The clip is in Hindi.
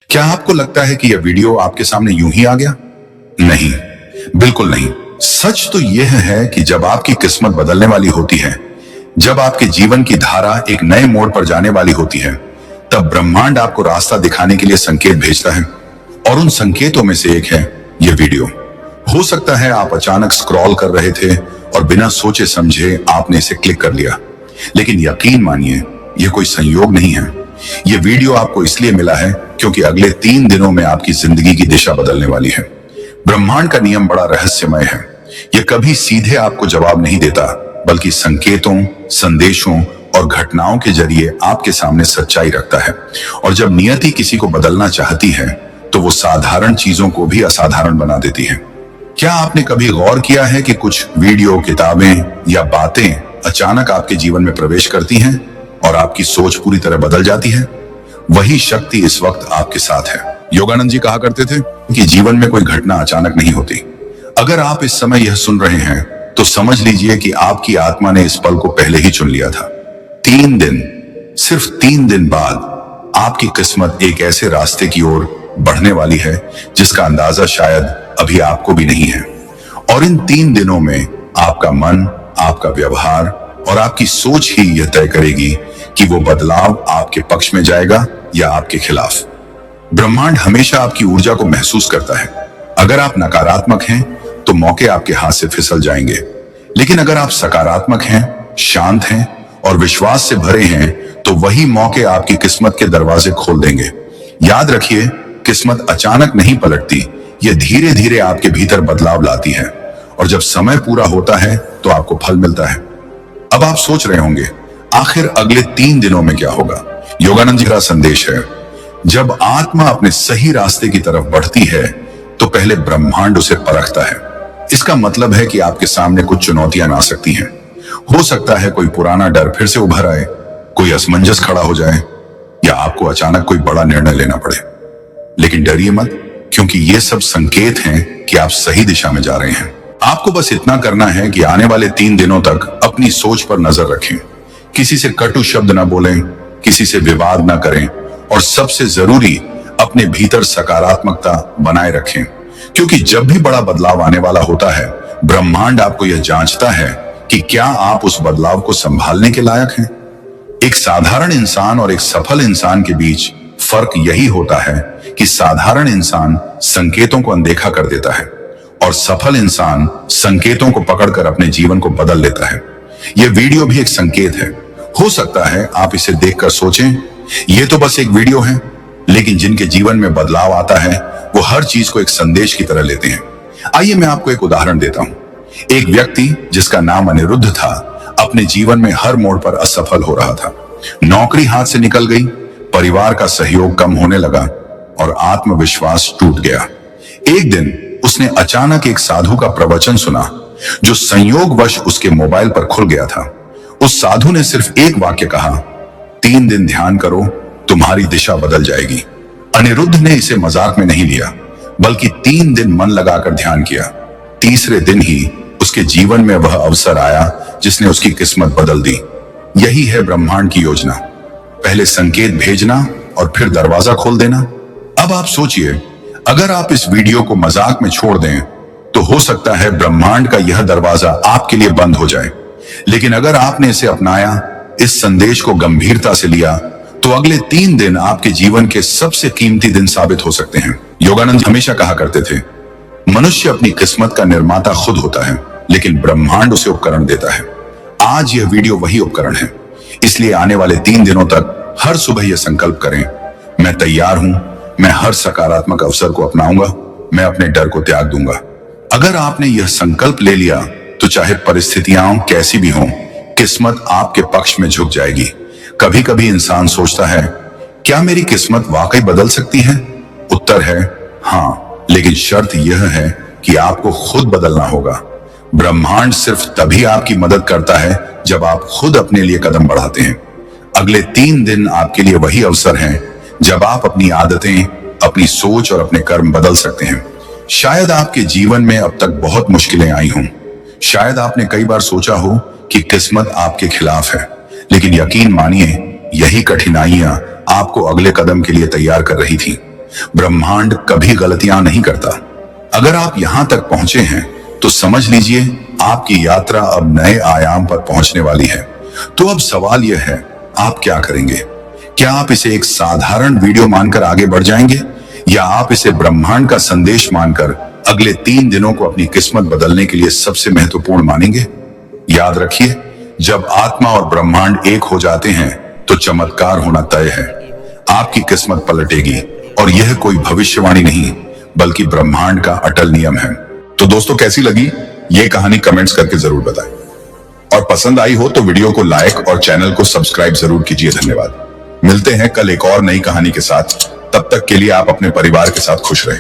क्या आपको लगता है कि यह वीडियो आपके सामने यूं ही आ गया? नहीं, बिल्कुल नहीं। सच तो यह है कि जब आपकी किस्मत बदलने वाली होती है, जब आपके जीवन की धारा एक नए मोड़ पर जाने वाली होती है, तब ब्रह्मांड आपको रास्ता दिखाने के लिए संकेत भेजता है। और उन संकेतों में से एक है यह वीडियो। हो सकता है आप अचानक स्क्रॉल कर रहे थे और बिना सोचे समझे आपने इसे क्लिक कर लिया, लेकिन यकीन मानिए यह कोई संयोग नहीं है। यह वीडियो आपको इसलिए मिला है क्योंकि अगले 3 दिनों में आपकी जिंदगी की दिशा बदलने वाली है। ब्रह्मांड का नियम बड़ा रहस्यमय है। यह कभी सीधे आपको जवाब नहीं देता, बल्कि संकेतों, संदेशों और घटनाओं के जरिए आपके सामने सच्चाई रखता है। और जब नियति किसी को बदलना चाहती है, तो वो साधारण चीजों को भी असाधारण बना देती है। क्या आपने कभी गौर किया है कि कुछ वीडियो, किताबें या बातें अचानक आपके जीवन में प्रवेश करती हैं और आपकी सोच पूरी तरह बदल जाती है? वही शक्ति इस वक्त आपके साथ है। योगानंद जी कहा करते थे कि जीवन में कोई घटना अचानक नहीं होती। अगर आप इस समय यह सुन रहे हैं, तो समझ लीजिए कि आपकी आत्मा ने इस पल को पहले ही चुन लिया था। 3 दिन, सिर्फ 3 दिन बाद आपकी किस्मत एक ऐसे रास्ते की ओर बढ़ने वाली है जिसका अंदाजा शायद अभी आपको भी नहीं है। और इन 3 दिनों में आपका मन, आपका व्यवहार और आपकी सोच ही यह तय करेगी कि वो बदलाव आपके पक्ष में जाएगा या आपके खिलाफ। ब्रह्मांड हमेशा आपकी ऊर्जा को महसूस करता है। अगर आप नकारात्मक हैं, तो मौके आपके हाथ से फिसल जाएंगे। लेकिन अगर आप सकारात्मक हैं, शांत हैं और विश्वास से भरे हैं, तो वही मौके आपकी किस्मत के दरवाजे खोल देंगे। याद रखिए, किस्मत अचानक नहीं पलटती, यह धीरे धीरे आपके भीतर बदलाव लाती है। और जब समय पूरा होता है, तो आपको फल मिलता है। अब आप सोच रहे होंगे, आखिर अगले 3 दिनों में क्या होगा? योगानंद जी का संदेश है, जब आत्मा अपने सही रास्ते की तरफ बढ़ती है, तो पहले ब्रह्मांड उसे परखता है। इसका मतलब है कि आपके सामने कुछ चुनौतियां आ सकती हैं। हो सकता है कोई पुराना डर फिर से उभर आए, कोई असमंजस खड़ा हो जाए, या आपको अचानक कोई बड़ा निर्णय लेना पड़े। लेकिन डरिए मत, क्योंकि ये सब संकेत हैं कि आप सही दिशा में जा रहे हैं। आपको बस इतना करना है कि आने वाले 3 दिनों तक अपनी सोच पर नजर रखें। किसी से कटु शब्द ना बोलें, किसी से विवाद ना करें, और सबसे जरूरी, अपने भीतर सकारात्मकता बनाए रखें। क्योंकि जब भी बड़ा बदलाव आने वाला होता है, ब्रह्मांड आपको यह जांचता है कि क्या आप उस बदलाव को संभालने के लायक हैं। एक साधारण इंसान और एक सफल इंसान के बीच फर्क यही होता है कि साधारण इंसान संकेतों को अनदेखा कर देता है और सफल इंसान संकेतों को पकड़कर अपने जीवन को बदल लेता है। यह वीडियो भी एक संकेत है। हो सकता है आप इसे देखकर सोचें, यह तो बस एक वीडियो है, लेकिन जिनके जीवन में बदलाव आता है, वो हर चीज को एक संदेश की तरह लेते हैं। आइए मैं आपको एक उदाहरण देता हूं। एक व्यक्ति जिसका नाम अनिरुद्ध था, अपने जीवन में हर मोड़ पर असफल हो रहा था। नौकरी हाथ से निकल गई, परिवार का सहयोग कम होने लगा और आत्मविश्वास टूट गया। एक दिन उसने अचानक एक साधु का प्रवचन सुना, जो संयोगवश उसके मोबाइल पर खुल गया था। उस साधु ने सिर्फ एक वाक्य कहा, 3 दिन ध्यान करो, तुम्हारी दिशा बदल जाएगी। अनिरुद्ध ने इसे मजाक में नहीं लिया, बल्कि 3 दिन मन लगाकर ध्यान किया। तीसरे दिन ही उसके जीवन में वह अवसर आया जिसने उसकी किस्मत बदल दी। यही है ब्रह्मांड की योजना, पहले संकेत भेजना और फिर दरवाजा खोल देना। अब आप सोचिए, अगर आप इस वीडियो को मजाक में छोड़ दें, तो हो सकता है ब्रह्मांड का यह दरवाजा आपके लिए बंद हो जाए। लेकिन अगर आपने इसे अपनाया, इस संदेश को गंभीरता से लिया, तो अगले 3 दिन आपके जीवन के सबसे कीमती दिन साबित हो सकते हैं। योगानंद हमेशा कहा करते थे, मनुष्य अपनी किस्मत का निर्माता खुद होता है, लेकिन ब्रह्मांड उसे उपकरण देता है। आज यह वीडियो वही उपकरण है। इसलिए आने वाले 3 दिनों तक हर सुबह यह संकल्प करें, मैं तैयार हूं, मैं हर सकारात्मक अवसर को अपनाऊंगा, मैं अपने डर को त्याग दूंगा। अगर आपने यह संकल्प ले लिया, तो चाहे परिस्थितियां कैसी भी हों, किस्मत आपके पक्ष में झुक जाएगी। कभी कभी इंसान सोचता है, क्या मेरी किस्मत वाकई बदल सकती है? उत्तर है हाँ, लेकिन शर्त यह है कि आपको खुद बदलना होगा। ब्रह्मांड सिर्फ तभी आपकी मदद करता है जब आप खुद अपने लिए कदम बढ़ाते हैं। अगले 3 दिन आपके लिए वही अवसर हैं जब आप अपनी आदतें, अपनी सोच और अपने कर्म बदल सकते हैं। शायद आपके जीवन में अब तक बहुत मुश्किलें आई हों। शायद आपने कई बार सोचा हो कि किस्मत आपके खिलाफ है, लेकिन यकीन मानिए, यही कठिनाइयां आपको अगले कदम के लिए तैयार कर रही थी। ब्रह्मांड कभी गलतियां नहीं करता। अगर आप यहां तक पहुंचे हैं तो समझ लीजिए आपकी यात्रा अब नए आयाम पर पहुंचने वाली है। तो अब सवाल यह है, आप क्या करेंगे? क्या आप इसे एक साधारण वीडियो मानकर आगे बढ़ जाएंगे, या आप इसे ब्रह्मांड का संदेश मानकर अगले 3 दिनों को अपनी किस्मत बदलने के लिए सबसे महत्वपूर्ण मानेंगे? याद रखिए, जब आत्मा और ब्रह्मांड एक हो जाते हैं तो चमत्कार होना तय है। आपकी किस्मत पलटेगी, और यह कोई भविष्यवाणी नहीं बल्कि ब्रह्मांड का अटल नियम है। तो दोस्तों, कैसी लगी ये कहानी कमेंट्स करके जरूर बताएं, और पसंद आई हो तो वीडियो को लाइक और चैनल को सब्सक्राइब जरूर कीजिए। धन्यवाद। मिलते हैं कल एक और नई कहानी के साथ। तब तक के लिए आप अपने परिवार के साथ खुश रहें।